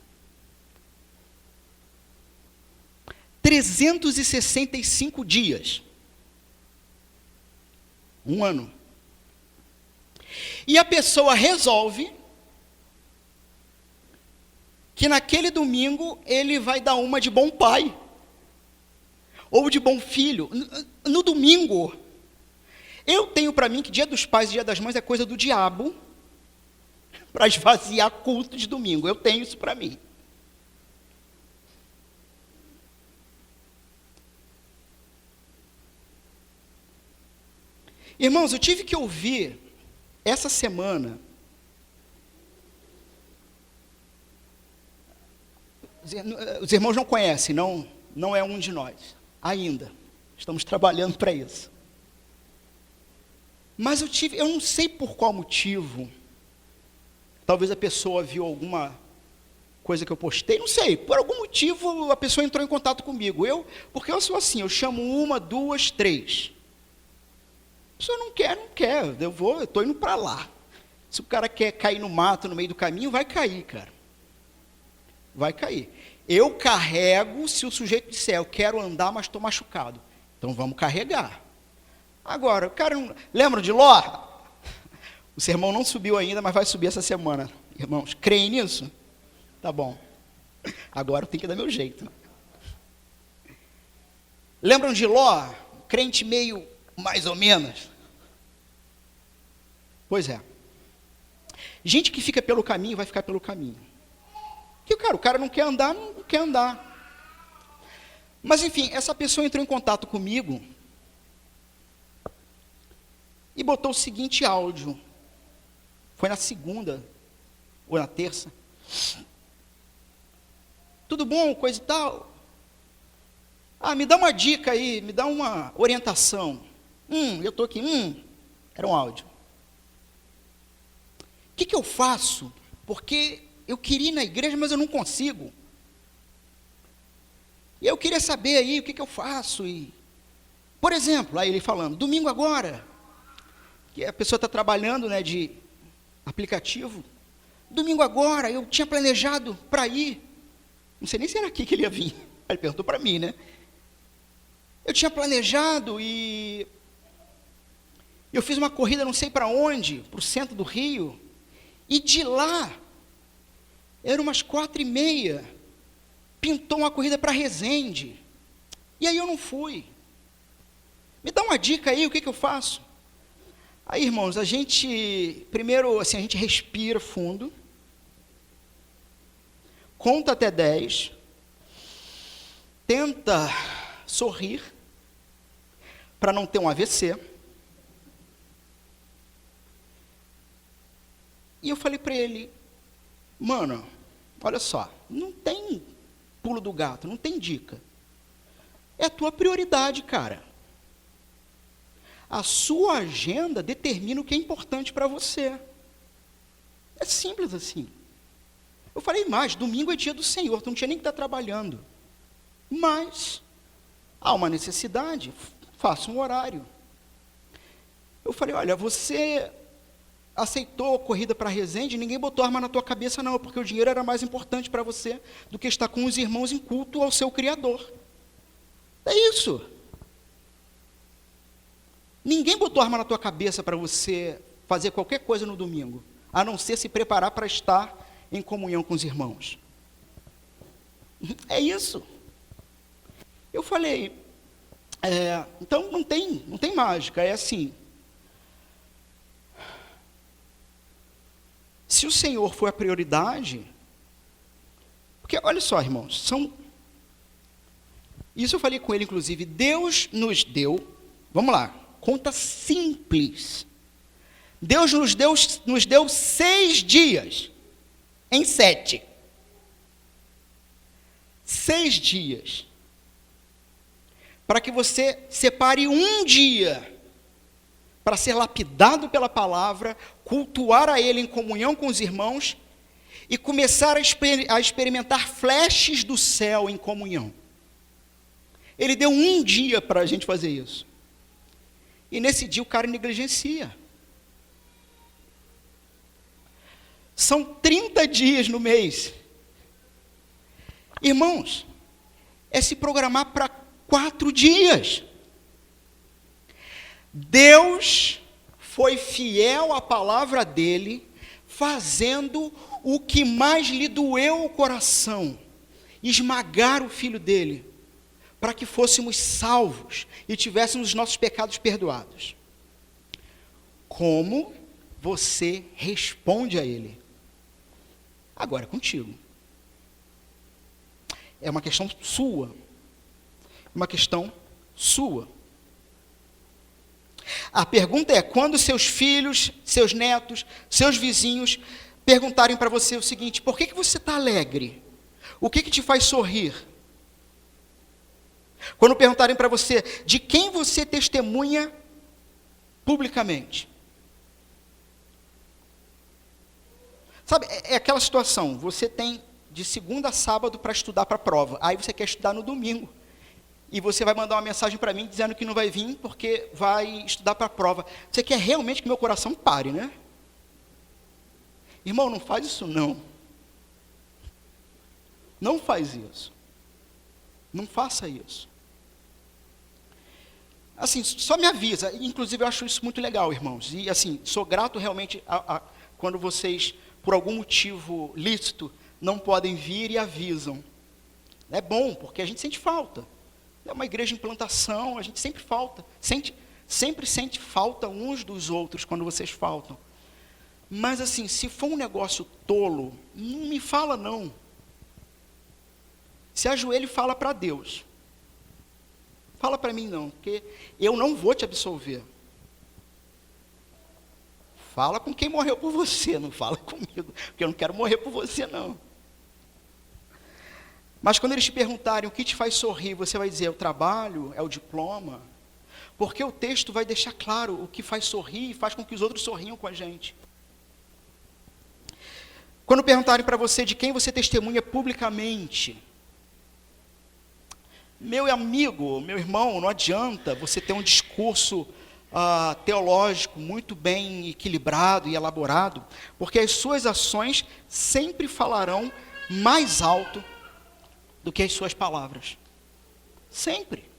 S1: 365 dias. Um ano. E a pessoa resolve que naquele domingo ele vai dar uma de bom pai. Ou de bom filho. No domingo, eu tenho para mim que Dia dos Pais e Dia das Mães é coisa do diabo para esvaziar culto de domingo. Eu tenho isso para mim. Irmãos, eu tive que ouvir essa semana os irmãos não conhecem, não é um de nós, ainda, estamos trabalhando para isso. Mas eu não sei por qual motivo, talvez a pessoa viu alguma coisa que eu postei, não sei, por algum motivo a pessoa entrou em contato comigo, porque eu sou assim, eu chamo 1, 2, 3, a pessoa não quer, eu estou indo para lá. Se o cara quer cair no mato no meio do caminho, vai cair, cara. Vai cair. Eu carrego se o sujeito disser, eu quero andar, mas estou machucado. Então vamos carregar. Agora, o cara não... Lembram de Ló? O sermão não subiu ainda, mas vai subir essa semana. Irmãos, creem nisso? Tá bom. Agora eu tenho que dar meu jeito. Lembram de Ló? Crente meio mais ou menos. Pois é. Gente que fica pelo caminho, vai ficar pelo caminho. Que o cara não quer andar, não quer andar. Mas enfim, essa pessoa entrou em contato comigo e botou o seguinte áudio. Foi na segunda ou na terça. Tudo bom, coisa e tal? Me dá uma dica aí, me dá uma orientação. Eu estou aqui, era um áudio. O que eu faço? Porque eu queria ir na igreja, mas eu não consigo. E eu queria saber aí o que eu faço. Por exemplo, aí ele falando, domingo agora, que a pessoa está trabalhando, né, de aplicativo, domingo agora, eu tinha planejado para ir, não sei nem se era aqui que ele ia vir, ele perguntou para mim, né? Eu tinha planejado e eu fiz uma corrida não sei para onde, para o centro do Rio, e de lá, eram umas 4h30, pintou uma corrida para Resende, e aí eu não fui. Me dá uma dica aí, o que eu faço? Aí, irmãos, a gente, primeiro, assim, a gente respira fundo, conta até 10, tenta sorrir, para não ter um AVC. E eu falei para ele, mano, olha só, não tem pulo do gato, não tem dica. É a tua prioridade, cara. A sua agenda determina o que é importante para você. É simples assim. Eu falei mais, domingo é dia do Senhor, tu não tinha nem que estar trabalhando. Mas, há uma necessidade, faça um horário. Eu falei, olha, você aceitou a corrida para Resende, ninguém botou arma na tua cabeça não, porque o dinheiro era mais importante para você do que estar com os irmãos em culto ao seu Criador. É isso. Ninguém botou arma na tua cabeça para você fazer qualquer coisa no domingo, a não ser se preparar para estar em comunhão com os irmãos. É isso. Eu falei, então não tem mágica, é assim. Se o Senhor for a prioridade, porque olha só, irmãos, isso eu falei com ele, inclusive, Deus nos deu, vamos lá, conta simples. Deus nos deu 6 dias, em 7. 6 dias. Para que você separe um dia para ser lapidado pela palavra, cultuar a Ele em comunhão com os irmãos e começar a experimentar flashes do céu em comunhão. Ele deu um dia para a gente fazer isso. E nesse dia o cara negligencia. São 30 dias no mês. Irmãos, é se programar para 4 dias. Deus foi fiel à palavra dele, fazendo o que mais lhe doeu o coração, esmagar o filho dele, para que fôssemos salvos e tivéssemos os nossos pecados perdoados. Como você responde a ele? Agora é contigo. É uma questão sua. Uma questão sua. A pergunta é, quando seus filhos, seus netos, seus vizinhos perguntarem para você o seguinte, por que você está alegre? O que te faz sorrir? Quando perguntarem para você, de quem você testemunha publicamente? Sabe, é aquela situação, você tem de segunda a sábado para estudar para a prova, aí você quer estudar no domingo. E você vai mandar uma mensagem para mim dizendo que não vai vir porque vai estudar para a prova. Você quer realmente que meu coração pare, né? Irmão, não faz isso não. Não faz isso. Não faça isso. Assim, só me avisa. Inclusive, eu acho isso muito legal, irmãos. E assim, sou grato realmente quando vocês, por algum motivo lícito, não podem vir e avisam. É bom, porque a gente sente falta. É uma igreja em plantação, a gente sempre sempre sente falta uns dos outros quando vocês faltam. Mas assim, se for um negócio tolo, não me fala não. Se ajoelha e fala para Deus. Fala para mim não, porque eu não vou te absolver. Fala com quem morreu por você, não fala comigo, porque eu não quero morrer por você não. Mas quando eles te perguntarem o que te faz sorrir, você vai dizer, é o trabalho, é o diploma. Porque o texto vai deixar claro o que faz sorrir e faz com que os outros sorriam com a gente. Quando perguntarem para você de quem você testemunha publicamente, meu amigo, meu irmão, não adianta você ter um discurso teológico muito bem equilibrado e elaborado, porque as suas ações sempre falarão mais alto do que as suas palavras. Sempre.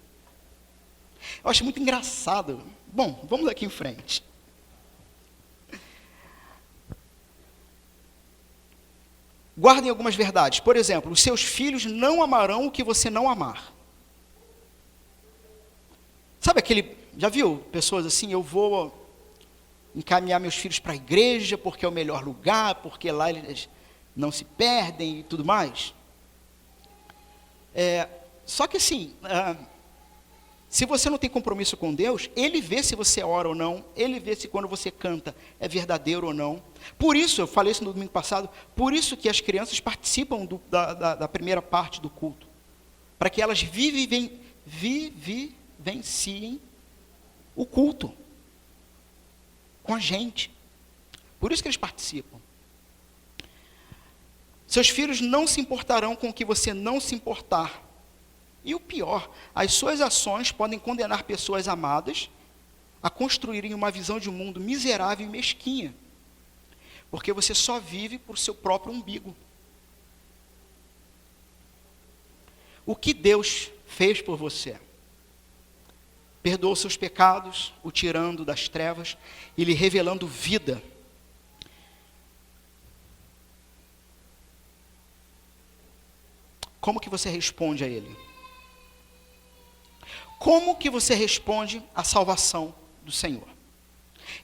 S1: Eu acho muito engraçado. Bom, vamos aqui em frente. Guardem algumas verdades. Por exemplo, os seus filhos não amarão o que você não amar. Sabe aquele... Já viu pessoas assim, eu vou encaminhar meus filhos para a igreja porque é o melhor lugar, porque lá eles não se perdem e tudo mais? Só que assim, Se você não tem compromisso com Deus, Ele vê se você ora ou não, Ele vê se quando você canta é verdadeiro ou não. Por isso, eu falei isso no domingo passado, por isso que as crianças participam da primeira parte do culto. Para que elas vivenciem o culto com a gente. Por isso que eles participam. Seus filhos não se importarão com o que você não se importar. E o pior, as suas ações podem condenar pessoas amadas a construírem uma visão de um mundo miserável e mesquinha, porque você só vive por seu próprio umbigo. O que Deus fez por você? Perdoou seus pecados, o tirando das trevas e lhe revelando vida. Como que você responde a Ele? Como que você responde à salvação do Senhor?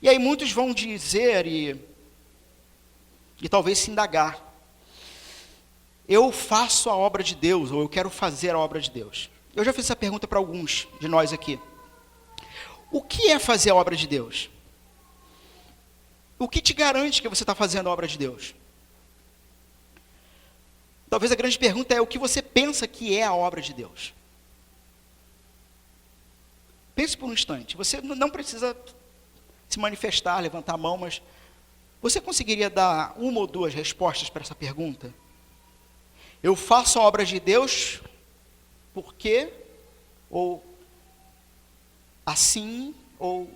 S1: E aí muitos vão dizer e talvez se indagar: eu faço a obra de Deus, ou eu quero fazer a obra de Deus. Eu já fiz essa pergunta para alguns de nós aqui. O que é fazer a obra de Deus? O que te garante que você está fazendo a obra de Deus? Talvez a grande pergunta é: o que você pensa que é a obra de Deus? Pense por um instante. Você não precisa se manifestar, levantar a mão, mas você conseguiria dar uma ou duas respostas para essa pergunta? Eu faço a obra de Deus porque, ou assim, ou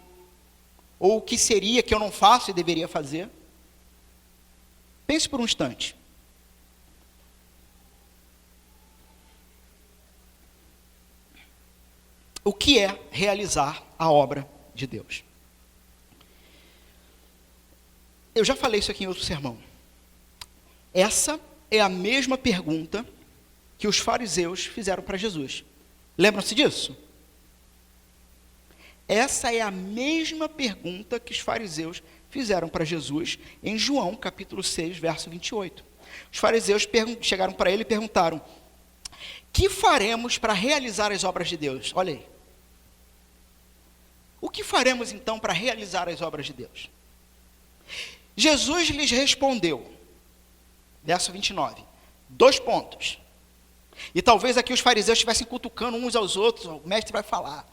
S1: o que seria que eu não faço e deveria fazer? Pense por um instante. O que é realizar a obra de Deus? Eu já falei isso aqui em outro sermão. Essa é a mesma pergunta que os fariseus fizeram para Jesus. Lembram-se disso? Essa é a mesma pergunta que os fariseus fizeram para Jesus em João, capítulo 6, verso 28. Os fariseus chegaram para ele e perguntaram: que faremos para realizar as obras de Deus? Olha aí. O que faremos então para realizar as obras de Deus? Jesus lhes respondeu, verso 29, 2 pontos. E talvez aqui os fariseus estivessem cutucando uns aos outros, o mestre vai falar.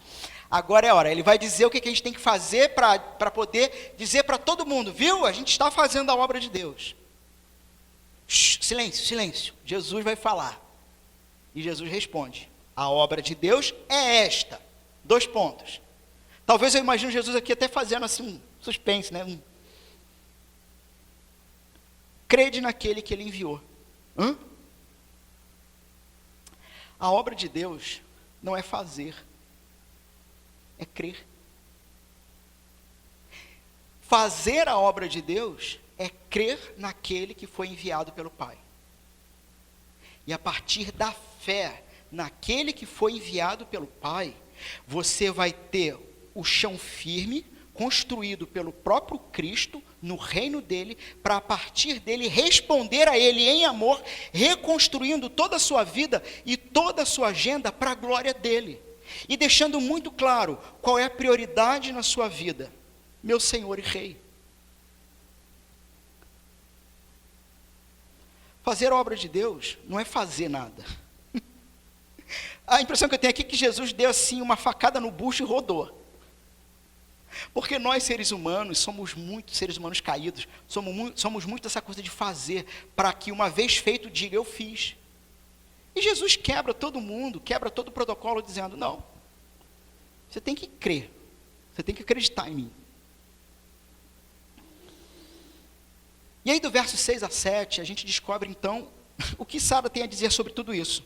S1: Agora é a hora, ele vai dizer o que a gente tem que fazer para poder dizer para todo mundo: viu, a gente está fazendo a obra de Deus. Silêncio, silêncio, Jesus vai falar. E Jesus responde: a obra de Deus é esta. 2 pontos. Talvez eu imagine Jesus aqui até fazendo assim um suspense, né? Crede naquele que ele enviou. A obra de Deus não é fazer, é crer. Fazer a obra de Deus é crer naquele que foi enviado pelo Pai. E a partir da fé naquele que foi enviado pelo Pai, você vai ter o chão firme, construído pelo próprio Cristo, no reino dele, para a partir dele responder a ele em amor, reconstruindo toda a sua vida e toda a sua agenda para a glória dele. E deixando muito claro qual é a prioridade na sua vida: meu Senhor e Rei. Fazer a obra de Deus não é fazer nada. A impressão que eu tenho aqui é que Jesus deu assim uma facada no bucho e rodou. Porque nós, seres humanos, somos muitos seres humanos caídos, somos muito essa coisa de fazer, para que uma vez feito diga: eu fiz. E Jesus quebra todo mundo, quebra todo o protocolo, dizendo: não, você tem que crer, você tem que acreditar em mim. E aí do verso 6 a 7, a gente descobre então o que Sara tem a dizer sobre tudo isso.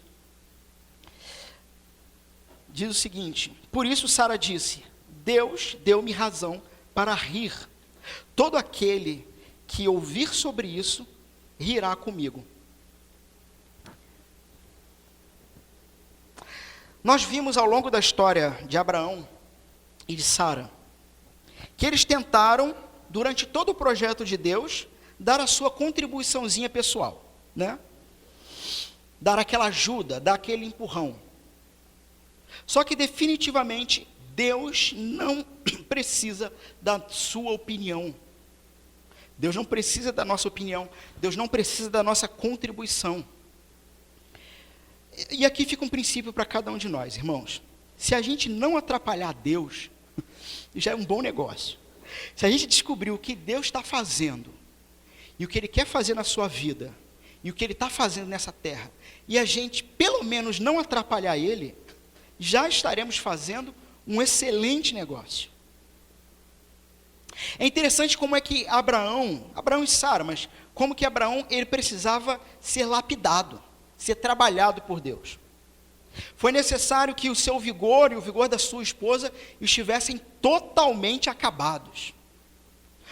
S1: Diz o seguinte: por isso Sara disse: Deus deu-me razão para rir. Todo aquele que ouvir sobre isso, rirá comigo. Nós vimos ao longo da história de Abraão e de Sara, que eles tentaram, durante todo o projeto de Deus, dar a sua contribuiçãozinha pessoal, né? Dar aquela ajuda, dar aquele empurrão. Só que definitivamente Deus não precisa da sua opinião. Deus não precisa da nossa opinião. Deus não precisa da nossa contribuição. E aqui fica um princípio para cada um de nós, irmãos. Se a gente não atrapalhar Deus, já é um bom negócio. Se a gente descobrir o que Deus está fazendo, e o que Ele quer fazer na sua vida, e o que Ele está fazendo nessa terra, e a gente, pelo menos, não atrapalhar Ele, já estaremos fazendo um excelente negócio. É interessante como é que Abraão e Sara, mas como que Abraão, ele precisava ser lapidado, ser trabalhado por Deus. Foi necessário que o seu vigor e o vigor da sua esposa estivessem totalmente acabados.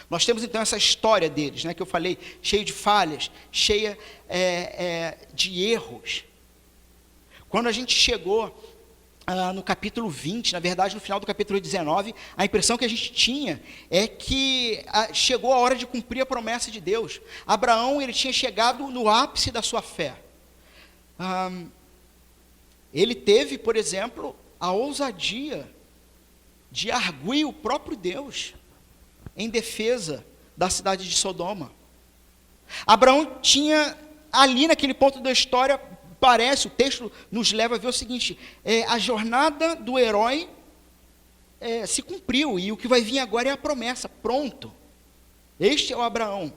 S1: Nós temos então essa história deles, né, que eu falei, cheia de falhas, cheia de erros. Quando a gente chegou no capítulo 20, na verdade no final do capítulo 19, a impressão que a gente tinha é que chegou a hora de cumprir a promessa de Deus. Abraão, ele tinha chegado no ápice da sua fé. Ele teve, por exemplo, a ousadia de arguir o próprio Deus em defesa da cidade de Sodoma. Abraão tinha, ali naquele ponto da história, parece, o texto nos leva a ver o seguinte, a jornada do herói se cumpriu, e o que vai vir agora é a promessa, pronto. Este é o Abraão.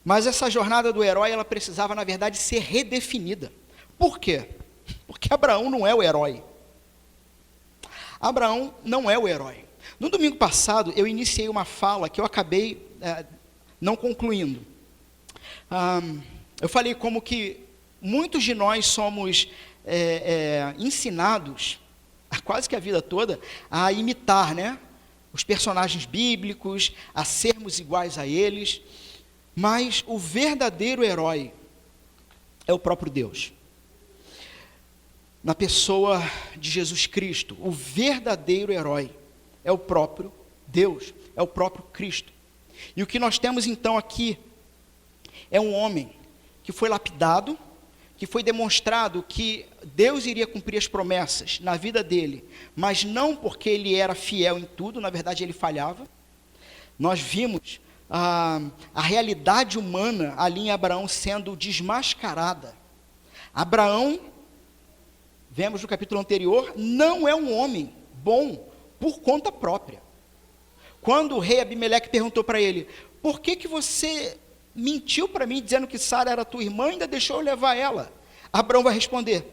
S1: Mas essa jornada do herói, ela precisava, na verdade, ser redefinida. Por quê? Porque Abraão não é o herói. Abraão não é o herói. No domingo passado, eu iniciei uma fala que eu acabei não concluindo. Eu falei como que muitos de nós somos ensinados, quase que a vida toda, a imitar, né, os personagens bíblicos, a sermos iguais a eles, mas o verdadeiro herói é o próprio Deus. Na pessoa de Jesus Cristo, o verdadeiro herói é o próprio Deus, é o próprio Cristo. E o que nós temos então aqui é um homem que foi lapidado, que foi demonstrado que Deus iria cumprir as promessas na vida dele, mas não porque ele era fiel em tudo, na verdade ele falhava. Nós vimos a realidade humana ali em Abraão sendo desmascarada. Abraão, vemos no capítulo anterior, não é um homem bom por conta própria. Quando o rei Abimeleque perguntou para ele, por que você mentiu para mim dizendo que Sara era tua irmã e ainda deixou eu levar ela? Abraão vai responder,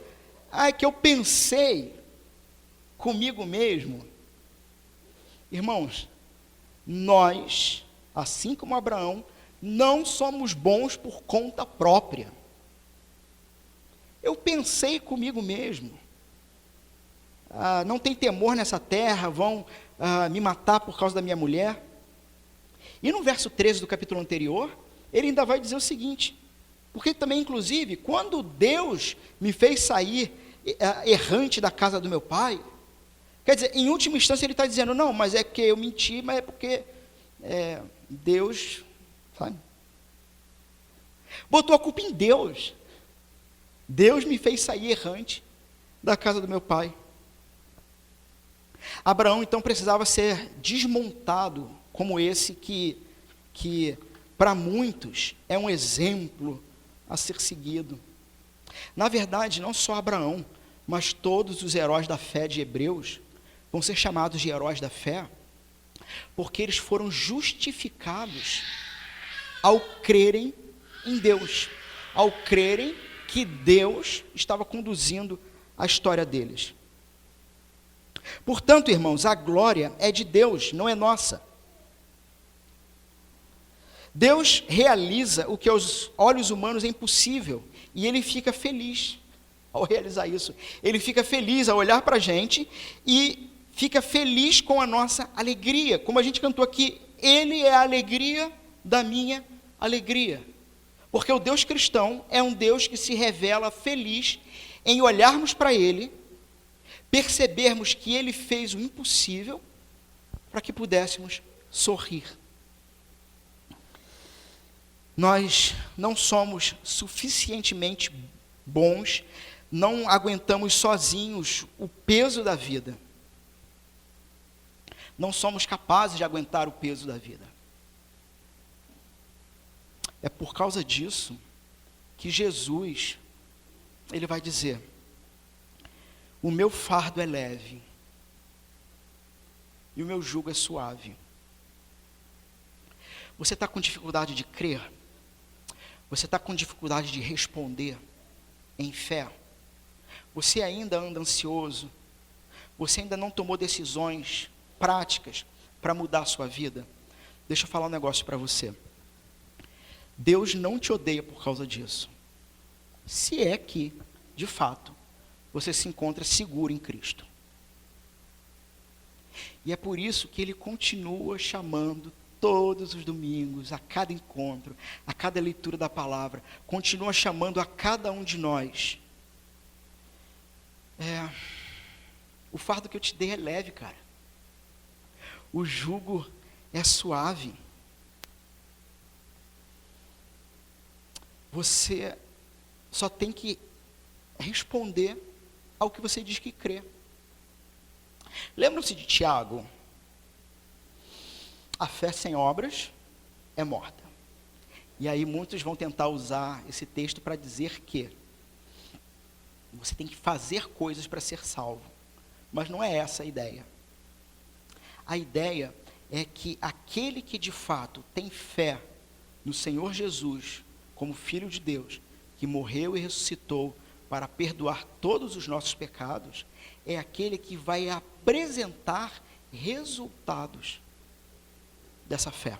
S1: é que eu pensei comigo mesmo. Irmãos, nós, assim como Abraão, não somos bons por conta própria. Eu pensei comigo mesmo, não tem temor nessa terra, vão me matar por causa da minha mulher. E no verso 13 do capítulo anterior, ele ainda vai dizer o seguinte, porque também, inclusive, quando Deus me fez sair errante da casa do meu pai, quer dizer, em última instância ele está dizendo, não, mas é que eu menti, mas é porque Deus, sabe? Botou a culpa em Deus. Deus me fez sair errante da casa do meu pai. Abraão, então, precisava ser desmontado como esse que para muitos é um exemplo a ser seguido. Na verdade, não só Abraão, mas todos os heróis da fé de Hebreus vão ser chamados de heróis da fé, porque eles foram justificados ao crerem em Deus, ao crerem que Deus estava conduzindo a história deles. Portanto, irmãos, a glória é de Deus, não é nossa. Deus realiza o que aos olhos humanos é impossível, e Ele fica feliz ao realizar isso. Ele fica feliz ao olhar para a gente, e fica feliz com a nossa alegria. Como a gente cantou aqui, Ele é a alegria da minha alegria. Porque o Deus cristão é um Deus que se revela feliz em olharmos para Ele, percebermos que Ele fez o impossível para que pudéssemos sorrir. Nós não somos suficientemente bons não aguentamos sozinhos o peso da vida. Não somos capazes de aguentar o peso da vida. É por causa disso que Jesus, ele vai dizer: o meu fardo é leve e o meu jugo é suave. Você está com dificuldade de crer? Você está com dificuldade de responder em fé? Você ainda anda ansioso? Você ainda não tomou decisões práticas para mudar a sua vida? Deixa eu falar um negócio para você. Deus não te odeia por causa disso. Se é que, de fato, você se encontra seguro em Cristo. E é por isso que Ele continua chamando todos os domingos, a cada encontro, a cada leitura da palavra, continua chamando a cada um de nós. O fardo que eu te dei é leve, cara. O jugo é suave. Você só tem que responder ao que você diz que crê. Lembram-se de Tiago? A fé sem obras é morta. E aí muitos vão tentar usar esse texto para dizer que você tem que fazer coisas para ser salvo. Mas não é essa a ideia. A ideia é que aquele que de fato tem fé no Senhor Jesus, como Filho de Deus, que morreu e ressuscitou para perdoar todos os nossos pecados, é aquele que vai apresentar resultados dessa fé,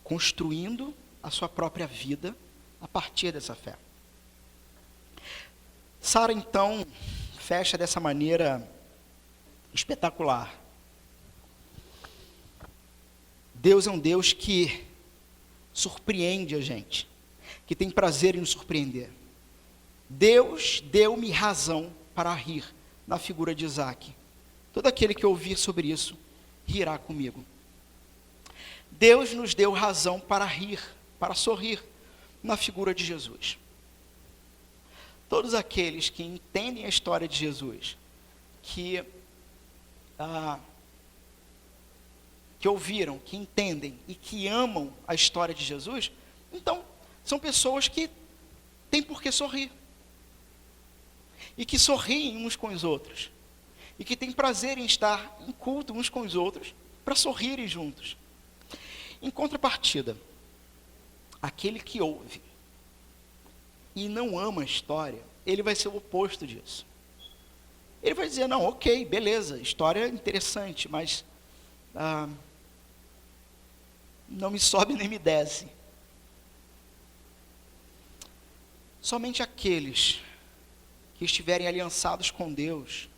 S1: construindo a sua própria vida a partir dessa fé. Sara, então, fecha dessa maneira espetacular. Deus é um Deus que surpreende a gente, que tem prazer em nos surpreender. Deus deu-me razão para rir na figura de Isaac. Todo aquele que ouvir sobre isso, rirá comigo. Deus nos deu razão para rir, para sorrir, na figura de Jesus. Todos aqueles que entendem a história de Jesus, que ouviram, que entendem e que amam a história de Jesus, então, são pessoas que têm por que sorrir. E que sorriem uns com os outros. E que têm prazer em estar em culto uns com os outros, para sorrirem juntos. Em contrapartida, aquele que ouve e não ama a história, ele vai ser o oposto disso. Ele vai dizer: não, ok, beleza, história é interessante, mas não me sobe nem me desce. Somente aqueles que estiverem aliançados com Deus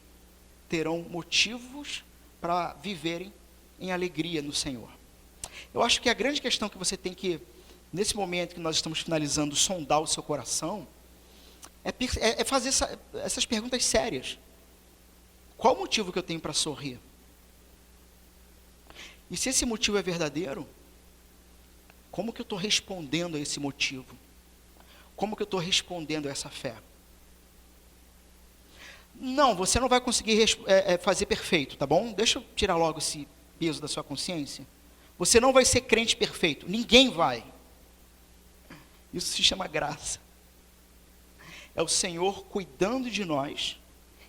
S1: terão motivos para viverem em alegria no Senhor. Eu acho que a grande questão que você tem que, nesse momento que nós estamos finalizando, sondar o seu coração, é fazer essas perguntas sérias. Qual o motivo que eu tenho para sorrir? E se esse motivo é verdadeiro, como que eu estou respondendo a esse motivo? Como que eu estou respondendo a essa fé? Não, você não vai conseguir fazer perfeito, tá bom? Deixa eu tirar logo esse peso da sua consciência. Você não vai ser crente perfeito, ninguém vai. Isso se chama graça. É o Senhor cuidando de nós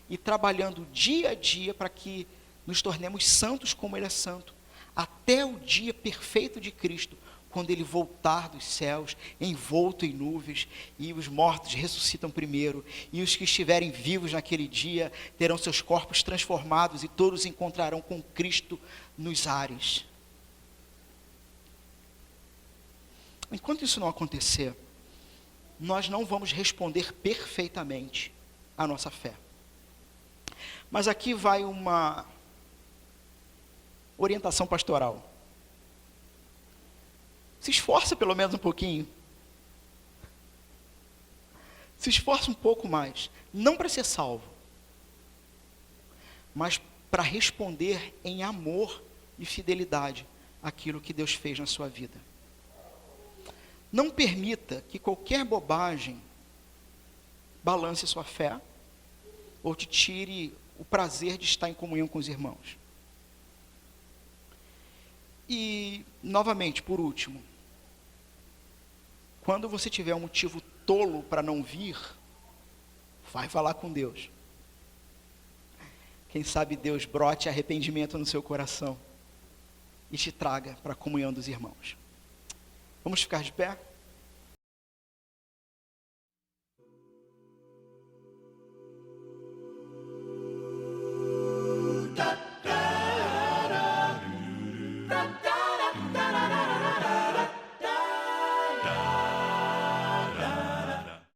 S1: e trabalhando dia a dia para que nos tornemos santos como Ele é santo, até o dia perfeito de Cristo, quando Ele voltar dos céus, envolto em nuvens, e os mortos ressuscitam primeiro, e os que estiverem vivos naquele dia terão seus corpos transformados, e todos encontrarão com Cristo nos ares. Enquanto isso não acontecer, nós não vamos responder perfeitamente à nossa fé. Mas aqui vai uma orientação pastoral. Se esforça pelo menos um pouquinho. Se esforça um pouco mais. Não para ser salvo, mas para responder em amor e fidelidade àquilo que Deus fez na sua vida. Não permita que qualquer bobagem balance a sua fé, ou te tire o prazer de estar em comunhão com os irmãos. E, novamente, por último, quando você tiver um motivo tolo para não vir, vai falar com Deus. Quem sabe Deus brote arrependimento no seu coração e te traga para a comunhão dos irmãos. Vamos ficar de pé?